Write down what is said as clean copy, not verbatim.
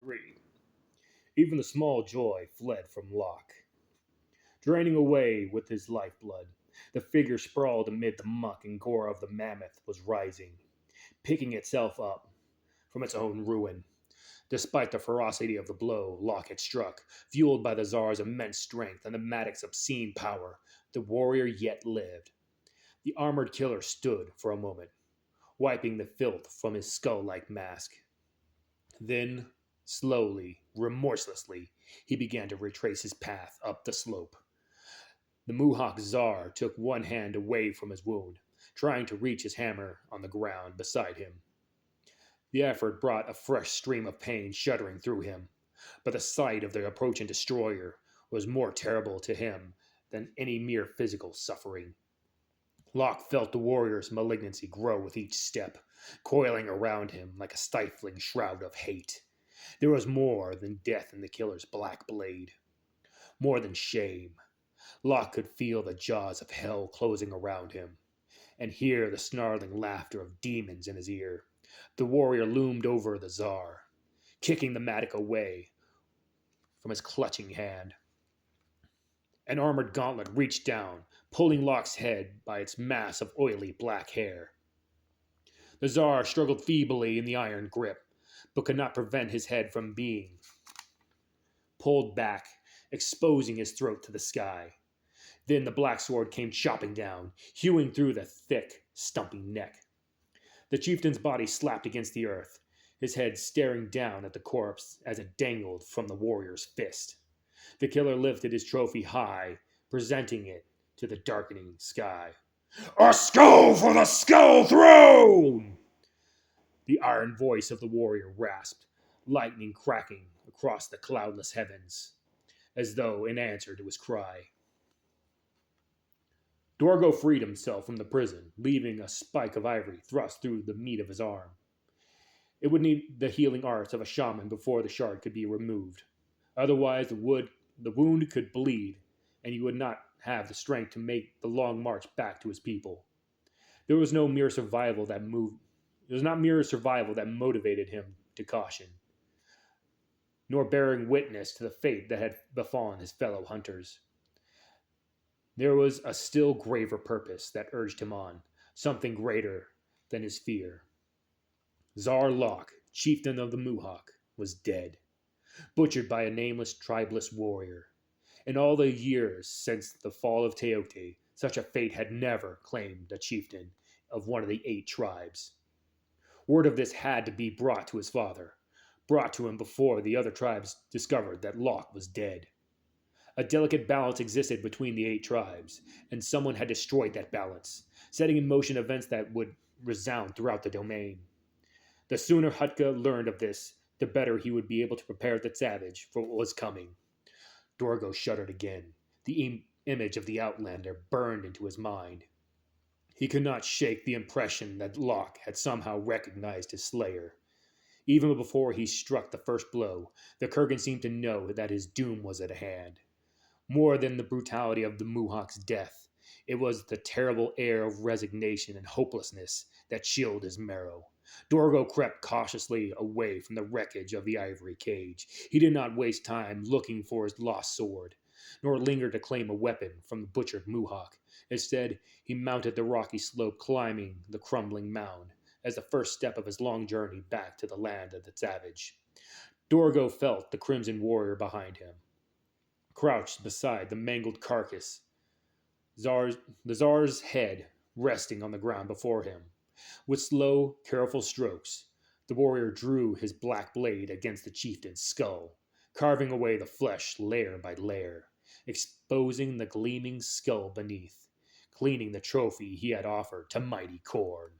3. Even the small joy fled from Locke. Draining away with his lifeblood, the figure sprawled amid the muck and gore of the mammoth was rising, picking itself up from its own ruin. Despite the ferocity of the blow Locke had struck, fueled by the Tsar's immense strength and the Maddox's obscene power, the warrior yet lived. The armored killer stood for a moment, wiping the filth from his skull like mask. Then, slowly, remorselessly, he began to retrace his path up the slope. The Muhawk Tsar took one hand away from his wound, trying to reach his hammer on the ground beside him. The effort brought a fresh stream of pain shuddering through him, but the sight of the approaching destroyer was more terrible to him than any mere physical suffering. Locke felt the warrior's malignancy grow with each step, coiling around him like a stifling shroud of hate. There was more than death in the killer's black blade, more than shame. Locke could feel the jaws of hell closing around him, and hear the snarling laughter of demons in his ear. The warrior loomed over the Tsar, kicking the mattock away from his clutching hand. An armored gauntlet reached down, pulling Locke's head by its mass of oily black hair. The Tsar struggled feebly in the iron grip, but could not prevent his head from being pulled back, exposing his throat to the sky. Then the black sword came chopping down, hewing through the thick, stumpy neck. The chieftain's body slapped against the earth, his head staring down at the corpse as it dangled from the warrior's fist. The killer lifted his trophy high, presenting it to the darkening sky. A skull for the skull throne! The iron voice of the warrior rasped, lightning cracking across the cloudless heavens, as though in answer to his cry. Dorgo freed himself from the prison, leaving a spike of ivory thrust through the meat of his arm. It would need the healing arts of a shaman before the shard could be removed. Otherwise, the wound could bleed, and he would not have the strength to make the long march back to his people. There was no mere survival that moved. It was not mere survival that motivated him to caution, nor bearing witness to the fate that had befallen his fellow hunters. There was a still graver purpose that urged him on, something greater than his fear. Tsar Locke, chieftain of the Muhawk, was dead, butchered by a nameless tribeless warrior. In all the years since the fall of Teote, such a fate had never claimed a chieftain of one of the 8 tribes. Word of this had to be brought to his father, brought to him before the other tribes discovered that Locke was dead. A delicate balance existed between the 8 tribes, and someone had destroyed that balance, setting in motion events that would resound throughout the domain. The sooner Hutka learned of this, the better he would be able to prepare the savage for what was coming. Dorgo shuddered again. The image of the outlander burned into his mind. He could not shake the impression that Locke had somehow recognized his slayer. Even before he struck the first blow, the Kurgan seemed to know that his doom was at hand. More than the brutality of the Muhawk's death, it was the terrible air of resignation and hopelessness that chilled his marrow. Dorgo crept cautiously away from the wreckage of the ivory cage. He did not waste time looking for his lost sword, nor linger to claim a weapon from the butchered Muhawk. Instead, he mounted the rocky slope, climbing the crumbling mound as the first step of his long journey back to the land of the savage. Dorgo felt the crimson warrior behind him, crouched beside the mangled carcass, the Tsar's head resting on the ground before him. With slow, careful strokes, the warrior drew his black blade against the chieftain's skull, carving away the flesh layer by layer, exposing the gleaming skull beneath, cleaning the trophy he had offered to mighty Khorne.